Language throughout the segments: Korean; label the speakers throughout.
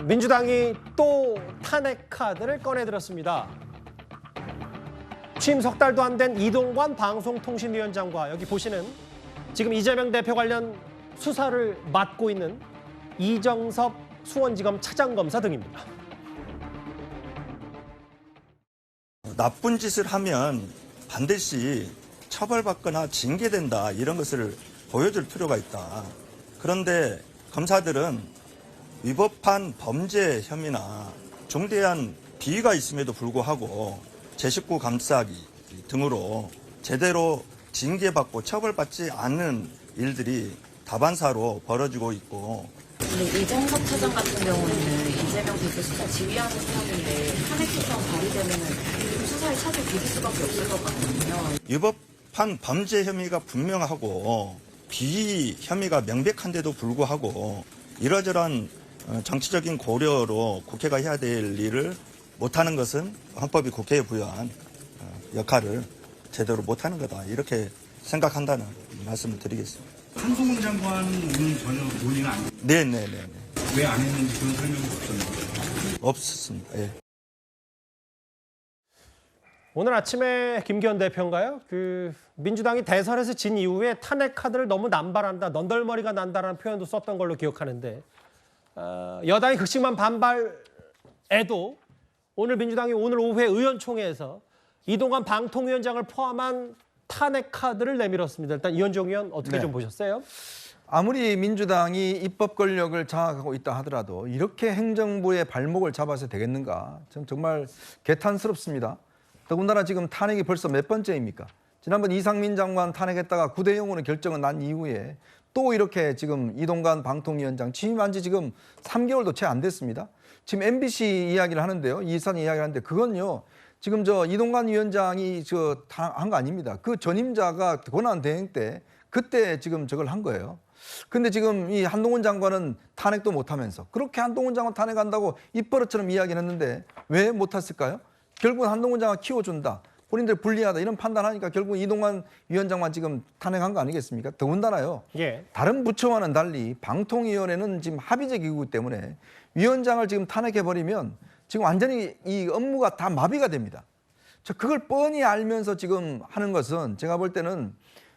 Speaker 1: 민주당이 또 탄핵 카드를 꺼내들었습니다. 취임 석 달도 안 된 이동관 방송통신위원장과 여기 보시는 지금 이재명 대표 관련 수사를 맡고 있는 이정섭 수원지검 차장검사 등입니다.
Speaker 2: 나쁜 짓을 하면 반드시 처벌받거나 징계된다, 이런 것을 보여줄 필요가 있다. 그런데 검사들은 위법한 범죄 혐의나 중대한 비위가 있음에도 불구하고 제 식구 감싸기 등으로 제대로 징계받고 처벌받지 않는 일들이 다반사로 벌어지고 있고.
Speaker 3: 근데 이정섭 차장 같은 경우에는 이재명 대표 수사 지휘하는 사람인데 탄핵 소추안 발의되면은 수사에 차질 비길 수밖에 없을 것 같거든요.
Speaker 2: 위법한 범죄 혐의가 분명하고 비위 혐의가 명백한데도 불구하고 이러저러한 정치적인 고려로 국회가 해야 될 일을 못하는 것은 헌법이 국회에 부여한 역할을 제대로 못하는 거다, 이렇게 생각한다는 말씀을 드리겠습니다.
Speaker 4: 한동훈 장관은 전혀 논의는 안 됐어요.
Speaker 2: 네네네.
Speaker 4: 왜 안 했는지 그런 설명이 없었나요?
Speaker 2: 없었습니다. 예.
Speaker 1: 오늘 아침에 김기현 대표인가요? 민주당이 대선에서 진 이후에 탄핵 카드를 너무 남발한다, 넌덜머리가 난다라는 표현도 썼던 걸로 기억하는데 여당이 극심한 반발에도 오늘 민주당이 오늘 오후에 의원총회에서 이동관 방통위원장을 포함한 탄핵 카드를 내밀었습니다. 일단 이현종 의원 어떻게 좀 보셨어요?
Speaker 5: 아무리 민주당이 입법 권력을 장악하고 있다 하더라도 이렇게 행정부의 발목을 잡아서 되겠는가? 정말 개탄스럽습니다. 더군다나 지금 탄핵이 벌써 몇 번째입니까? 지난번 이상민 장관 탄핵했다가 9대 0으로 결정은 난 이후에 또 이렇게 지금 이동관 방통위원장 취임한 지 지금 3개월도 채 안 됐습니다. 지금 MBC 이야기를 하는데요. 이산 이야기를 하는데 그건요. 지금 저 이동관 위원장이 한 거 아닙니다. 그 전임자가 권한대행 때 그때 지금 저걸 한 거예요. 근데 지금 이 한동훈 장관은 탄핵도 못하면서 그렇게 한동훈 장관 탄핵한다고 입버릇처럼 이야기를 했는데 왜 못했을까요? 결국은 한동훈 장관 키워준다, 본인들 불리하다, 이런 판단하니까 결국 이동관 위원장만 지금 탄핵한 거 아니겠습니까? 더군다나요.
Speaker 1: 예.
Speaker 5: 다른 부처와는 달리 방통위원회는 지금 합의제 기구이기 때문에 위원장을 지금 탄핵해버리면 지금 완전히 이 업무가 다 마비가 됩니다. 그걸 뻔히 알면서 지금 하는 것은 제가 볼 때는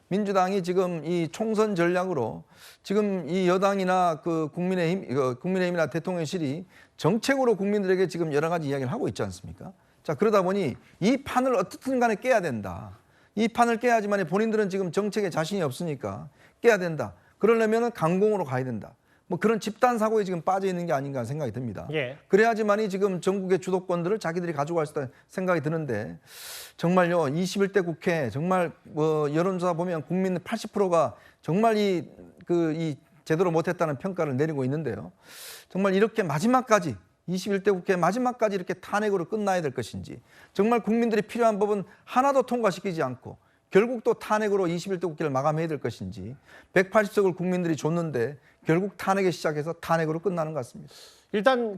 Speaker 5: 민주당이 지금 이 총선 전략으로 지금 이 여당이나 국민의힘이나 대통령실이 정책으로 국민들에게 지금 여러 가지 이야기를 하고 있지 않습니까? 자, 그러다 보니 이 판을 어떻든 간에 깨야 된다. 이 판을 깨야지만 본인들은 지금 정책에 자신이 없으니까 깨야 된다. 그러려면 강공으로 가야 된다. 뭐 그런 집단 사고에 지금 빠져 있는 게 아닌가 생각이 듭니다.
Speaker 1: 예.
Speaker 5: 그래야지만이 지금 전국의 주도권들을 자기들이 가져갈 수 있다는 생각이 드는데 정말요, 21대 국회 정말 여론조사 보면 국민 80%가 정말 이 제대로 못했다는 평가를 내리고 있는데요. 정말 이렇게 마지막까지 21대 국회 마지막까지 이렇게 탄핵으로 끝나야 될 것인지, 정말 국민들이 필요한 법은 하나도 통과시키지 않고 결국 또 탄핵으로 21대 국회를 마감해야 될 것인지, 180석을 국민들이 줬는데 결국 탄핵에 시작해서 탄핵으로 끝나는 것 같습니다.
Speaker 1: 일단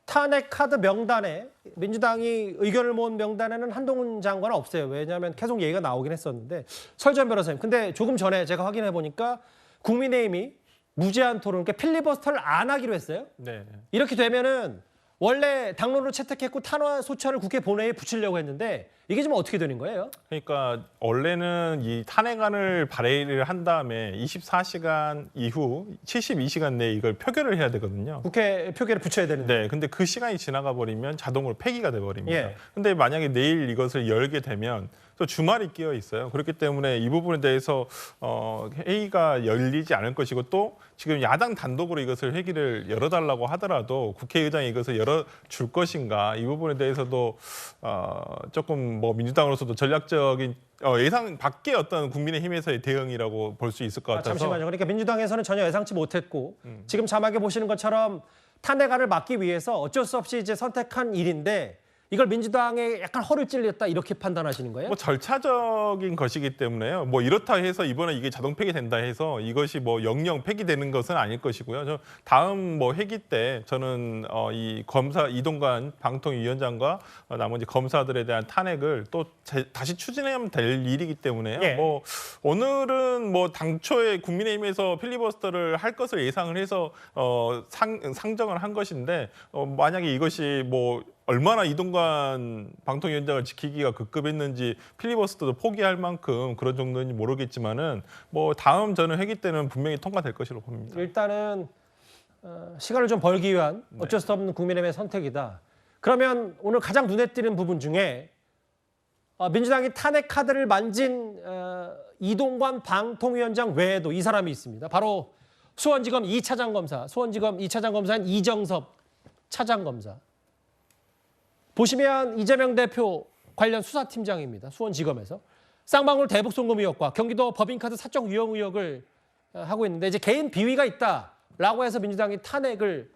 Speaker 1: 탄핵 카드 명단에 민주당이 의견을 모은 명단에는 한동훈 장관은 없어요. 왜냐하면 계속 얘기가 나오긴 했었는데. 설전 변호사님, 근데 조금 전에 제가 확인해 보니까 국민의힘이 무제한 토론, 그러니까 필리버스터를 안 하기로 했어요.
Speaker 6: 네.
Speaker 1: 이렇게 되면은 원래 당론으로 채택했고 탄핵 소추안을 국회 본회의에 붙이려고 했는데 이게 지금 어떻게 되는 거예요?
Speaker 6: 그러니까 원래는 이 탄핵안을 발의를 한 다음에 24시간 이후 72시간 내에 이걸 표결을 해야 되거든요.
Speaker 1: 국회 표결에 붙여야 되는데.
Speaker 6: 네, 근데 그 시간이 지나가 버리면 자동으로 폐기가 돼 버립니다.
Speaker 1: 예.
Speaker 6: 근데 만약에 내일 이것을 열게 되면 또 주말이 끼어 있어요. 그렇기 때문에 이 부분에 대해서 회의가 열리지 않을 것이고, 또 지금 야당 단독으로 이것을 회기를 열어달라고 하더라도 국회의장이 이것을 열어줄 것인가, 이 부분에 대해서도 조금 민주당으로서도 전략적인 예상 밖의 어떤 국민의힘에서의 대응이라고 볼 수 있을 것 같아서.
Speaker 1: 잠시만요. 그러니까 민주당에서는 전혀 예상치 못했고 지금 자막에 보시는 것처럼 탄핵안을 막기 위해서 어쩔 수 없이 이제 선택한 일인데 이걸 민주당에 약간 허를 찔렸다 이렇게 판단하시는 거예요?
Speaker 6: 뭐 절차적인 것이기 때문에요. 뭐 이렇다 해서 이번에 이게 자동 폐기된다 해서 이것이 뭐 영영 폐기되는 것은 아닐 것이고요. 저 다음 뭐 회기 때 저는 이 검사 이동관 방통위원장과 나머지 검사들에 대한 탄핵을 또 다시 추진하면 될 일이기 때문에요.
Speaker 1: 예.
Speaker 6: 뭐 오늘은 뭐 당초에 국민의힘에서 필리버스터를 할 것을 예상을 해서 상정을 한 것인데 만약에 이것이 뭐 얼마나 이동관 방통위원장을 지키기가 급급했는지 필리버스터도 포기할 만큼 그런 정도인지 모르겠지만은 뭐 다음 저는 회기 때는 분명히 통과될 것으로 봅니다.
Speaker 1: 일단은 시간을 좀 벌기 위한 어쩔 수 없는 국민의힘의 선택이다. 그러면 오늘 가장 눈에 띄는 부분 중에 민주당이 탄핵 카드를 만진 이동관 방통위원장 외에도 이 사람이 있습니다. 바로 수원지검 2차장 검사, 수원지검 2차장 검사인 이정섭 차장검사. 보시면 이재명 대표 관련 수사팀장입니다. 수원지검에서. 쌍방울 대북송금 의혹과 경기도 법인카드 사적 유용 의혹을 하고 있는데 이제 개인 비위가 있다라고 해서 민주당이 탄핵을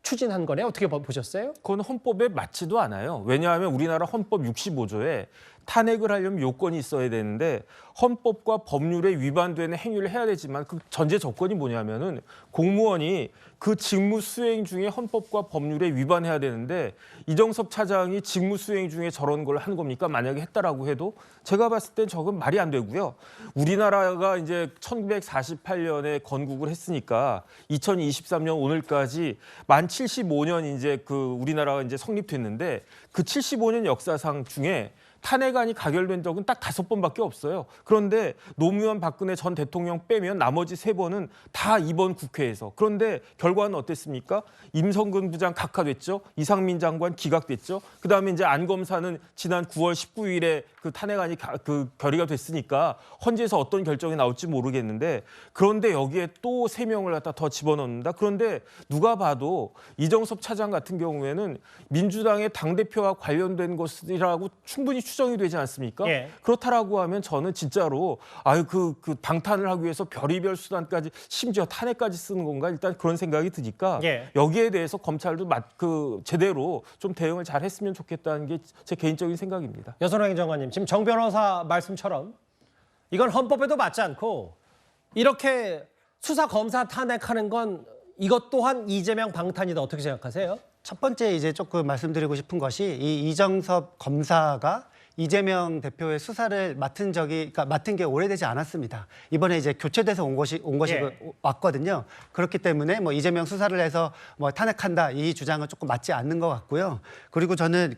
Speaker 1: 추진한 거네. 어떻게 보셨어요?
Speaker 7: 그건 헌법에 맞지도 않아요. 왜냐하면 우리나라 헌법 65조에 탄핵을 하려면 요건이 있어야 되는데 헌법과 법률에 위반되는 행위를 해야 되지만 그 전제 조건이 뭐냐면은 공무원이 그 직무 수행 중에 헌법과 법률에 위반해야 되는데 이정섭 차장이 직무 수행 중에 저런 걸 한 겁니까? 만약에 했다라고 해도 제가 봤을 땐 저건 말이 안 되고요. 우리나라가 이제 1948년에 건국을 했으니까 2023년 오늘까지 만 75년 이제 그 우리나라가 이제 성립됐는데 그 75년 역사상 중에 탄핵안이 가결된 적은 딱 5번밖에 없어요. 그런데 노무현 박근혜 전 대통령 빼면 나머지 3번은 다 이번 국회에서. 그런데 결과는 어땠습니까? 임성근 부장 각하됐죠. 이상민 장관 기각됐죠. 그다음에 이제 안 검사는 지난 9월 19일에 그 탄핵안이 결의가 됐으니까 헌재에서 어떤 결정이 나올지 모르겠는데 그런데 여기에 또 3명을 갖다 더 집어넣는다. 그런데 누가 봐도 이정섭 차장 같은 경우에는 민주당의 당대표와 관련된 것이라고 충분히 추정이 되지 않습니까?
Speaker 1: 예.
Speaker 7: 그렇다라고 하면 저는 진짜로 그 방탄을 하기 위해서 별의별 수단까지 심지어 탄핵까지 쓰는 건가 일단 그런 생각이 드니까
Speaker 1: 예.
Speaker 7: 여기에 대해서 검찰도 제대로 좀 대응을 잘 했으면 좋겠다는 게 제 개인적인 생각입니다.
Speaker 1: 여선호 행정관님, 지금 정 변호사 말씀처럼 이건 헌법에도 맞지 않고 이렇게 수사 검사 탄핵하는 건 이것 또한 이재명 방탄이다. 어떻게 생각하세요?
Speaker 8: 첫 번째 이제 조금 말씀드리고 싶은 것이 이 이정섭 검사가 이재명 대표의 수사를 맡은 게 오래되지 않았습니다. 이번에 이제 교체돼서 온 것이
Speaker 1: 예.
Speaker 8: 왔거든요. 그렇기 때문에 뭐 이재명 수사를 해서 뭐 탄핵한다 이 주장은 조금 맞지 않는 것 같고요. 그리고 저는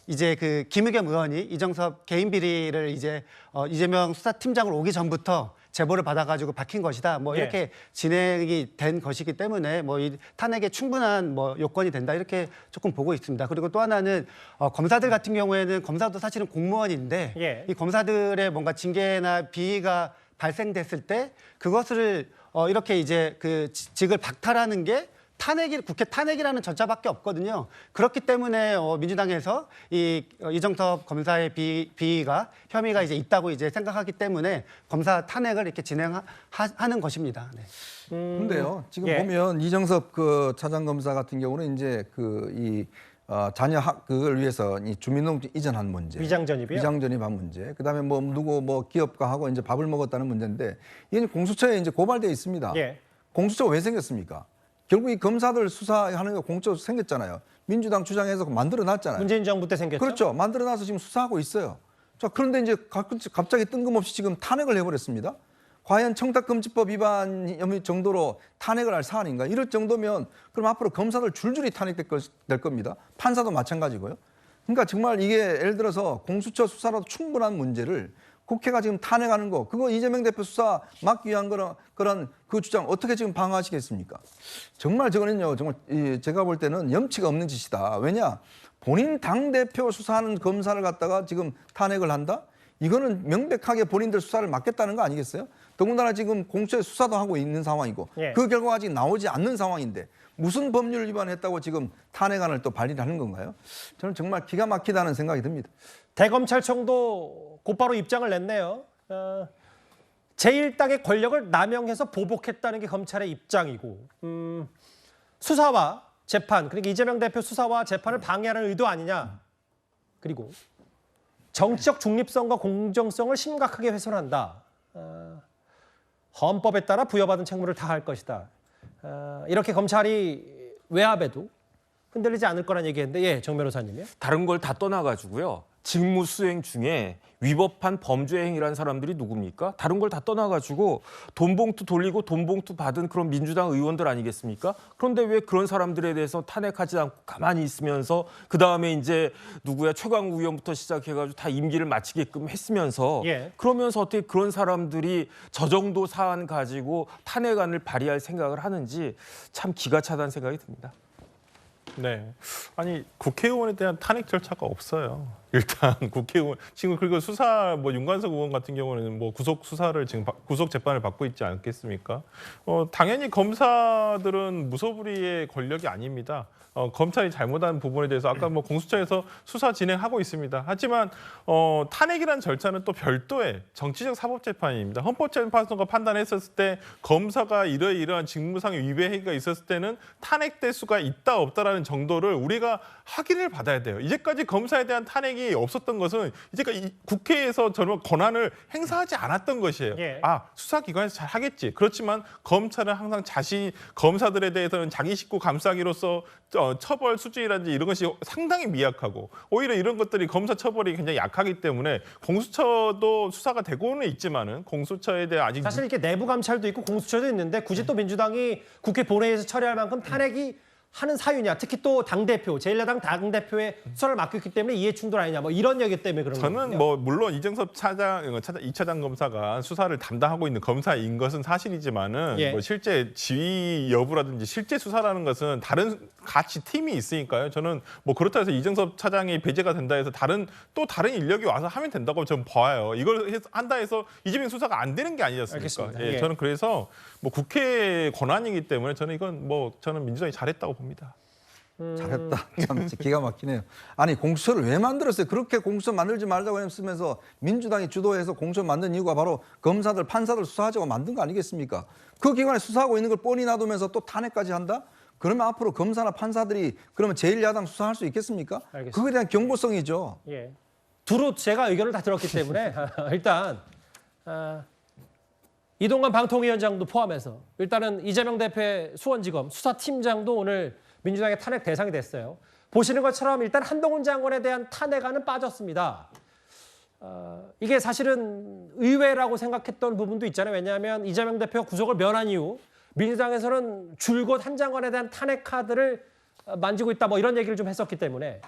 Speaker 8: 이제 김의겸 의원이 이정섭 개인 비리를 이제 이재명 수사팀장으로 오기 전부터 제보를 받아가지고 박힌 것이다. 뭐
Speaker 1: 예.
Speaker 8: 이렇게 진행이 된 것이기 때문에 뭐 이 탄핵에 충분한 뭐 요건이 된다 이렇게 조금 보고 있습니다. 그리고 또 하나는 검사들 같은 경우에는 검사도 사실은 공무원인데
Speaker 1: 예.
Speaker 8: 이 검사들의 뭔가 징계나 비위가 발생됐을 때 그것을 이렇게 이제 직을 박탈하는 게 국회 탄핵이라는 절차밖에 없거든요. 그렇기 때문에 민주당에서 이정섭 검사의 비위가 혐의가 이제 있다고 이제 생각하기 때문에 검사 탄핵을 이렇게 진행하는 것입니다. 네.
Speaker 5: 근데요, 지금
Speaker 1: 예.
Speaker 5: 보면 이정섭 차장 검사 같은 경우는 이제 자녀 그걸 위해서 이 주민등록증 이전한 문제,
Speaker 1: 위장전입이요?
Speaker 5: 위장전입한 문제, 그다음에 누구 기업가 하고 이제 밥을 먹었다는 문제인데 이게 공수처에 이제 고발돼 있습니다.
Speaker 1: 예.
Speaker 5: 공수처가 왜 생겼습니까? 결국 이 검사들 수사하는 게 공수처 생겼잖아요. 민주당 주장해서 만들어놨잖아요.
Speaker 1: 문재인 정부 때 생겼죠?
Speaker 5: 그렇죠. 만들어놔서 지금 수사하고 있어요. 자, 그런데 이제 갑자기 뜬금없이 지금 탄핵을 해버렸습니다. 과연 청탁금지법 위반 혐의 정도로 탄핵을 할 사안인가? 이럴 정도면 그럼 앞으로 검사들 줄줄이 탄핵될 겁니다. 판사도 마찬가지고요. 그러니까 정말 이게 예를 들어서 공수처 수사라도 충분한 문제를 국회가 지금 탄핵하는 거, 그거 이재명 대표 수사 막기 위한 그런 그 주장 어떻게 지금 방어하시겠습니까? 정말 저거는요, 정말 제가 볼 때는 염치가 없는 짓이다. 왜냐? 본인 당대표 수사하는 검사를 갖다가 지금 탄핵을 한다? 이거는 명백하게 본인들 수사를 맡겠다는 거 아니겠어요? 더군다나 지금 공수처에 수사도 하고 있는 상황이고
Speaker 1: 예.
Speaker 5: 그 결과가 아직 나오지 않는 상황인데 무슨 법률 위반했다고 지금 탄핵안을 또 발의를 하는 건가요? 저는 정말 기가 막히다는 생각이 듭니다.
Speaker 1: 대검찰청도 곧바로 입장을 냈네요. 제1당의 권력을 남용해서 보복했다는 게 검찰의 입장이고 수사와 재판, 그러니까 이재명 대표 수사와 재판을 방해하는 의도 아니냐. 그리고 정치적 중립성과 공정성을 심각하게 훼손한다. 헌법에 따라 부여받은 책무를 다할 것이다. 이렇게 검찰이 외압에도 흔들리지 않을 거란 얘기했는데, 예, 정 변호사님이요.
Speaker 7: 다른 걸 다 떠나가지고요. 직무 수행 중에 위법한 범죄 행위라는 사람들이 누굽니까? 다른 걸 다 떠나가지고 돈 봉투 돌리고 돈 봉투 받은 그런 민주당 의원들 아니겠습니까? 그런데 왜 그런 사람들에 대해서 탄핵하지 않고 가만히 있으면서 그 다음에 이제 누구야 최강욱 의원부터 시작해가지고 다 임기를 마치게끔 했으면서
Speaker 1: 예.
Speaker 7: 그러면서 어떻게 그런 사람들이 저 정도 사안 가지고 탄핵안을 발의할 생각을 하는지 참 기가 차다는 생각이 듭니다.
Speaker 6: 네. 아니 국회의원에 대한 탄핵 절차가 없어요. 일단 국회의원 지금 그리고 수사 뭐 윤관석 의원 같은 경우는 뭐 구속 수사를 지금 구속 재판을 받고 있지 않겠습니까? 당연히 검사들은 무소불위의 권력이 아닙니다. 검찰이 잘못한 부분에 대해서 아까 뭐 공수처에서 수사 진행하고 있습니다. 하지만 탄핵이라는 절차는 또 별도의 정치적 사법재판입니다. 헌법재판소가 판단했었을 때 검사가 이러한 직무상 위배 행위가 있었을 때는 탄핵될 수가 있다 없다라는 정도를 우리가 확인을 받아야 돼요. 이제까지 검사에 대한 탄핵이 없었던 것은 이제까지 국회에서 저런 권한을 행사하지 않았던 것이에요.
Speaker 1: 예.
Speaker 6: 수사기관에서 잘 하겠지. 그렇지만 검찰은 항상 검사들에 대해서는 자기 식구 감싸기로서 처벌 수준이라든지 이런 것이 상당히 미약하고 오히려 이런 것들이 검사 처벌이 굉장히 약하기 때문에 공수처도 수사가 되고는 있지만은 공수처에 대해 아직
Speaker 1: 사실 이렇게 내부 감찰도 있고 공수처도 있는데 굳이 또 민주당이 국회 본회의에서 처리할 만큼 탄핵이 하는 사유냐. 특히 또 당대표, 제1야당 당대표의 수사를 맡겼기 때문에 이해충돌 아니냐. 뭐 이런 얘기 때문에 그런 거거든요.
Speaker 6: 저는 뭐 물론 이정섭 2차장 검사가 수사를 담당하고 있는 검사인 것은 사실이지만은
Speaker 1: 예.
Speaker 6: 뭐 실제 지휘 여부라든지 실제 수사라는 것은 다른 같이 팀이 있으니까요. 저는 뭐 그렇다 해서 이정섭 차장이 배제가 된다 해서 다른 인력이 와서 하면 된다고 저는 봐요. 이걸 한다 해서 이재명 수사가 안 되는 게 아니지 않습니까?
Speaker 1: 알겠습니다.
Speaker 6: 예,
Speaker 1: 예.
Speaker 6: 저는 그래서 뭐 국회 권한이기 때문에 저는 이건 뭐 저는 민주당이 잘했다고 봅니다.
Speaker 5: 잘했다. 참 기가 막히네요. 아니 공수처를 왜 만들었어요? 그렇게 공수처 만들지 말자고 했으면서 민주당이 주도해서 공수처 만든 이유가 바로 검사들, 판사들 수사하자고 만든 거 아니겠습니까? 그 기관에 수사하고 있는 걸 뻔히 놔두면서 또 탄핵까지 한다? 그러면 앞으로 검사나 판사들이 그러면 제1야당 수사할 수 있겠습니까?
Speaker 1: 알겠습니다.
Speaker 5: 그거에 대한 경고성이죠.
Speaker 1: 예. 두루 제가 의견을 다 들었기 때문에 일단 이동관 방통위원장도 포함해서 일단은 이재명 대표의 수원지검 수사팀장도 오늘 민주당의 탄핵 대상이 됐어요. 보시는 것처럼 일단 한동훈 장관에 대한 탄핵안은 빠졌습니다. 이게 사실은 의외라고 생각했던 부분도 있잖아요. 왜냐하면 이재명 대표 구속을 면한 이후 민주당에서는 줄곧 한 장관에 대한 탄핵 카드를 만지고 있다 뭐 이런 얘기를 좀 했었기 때문에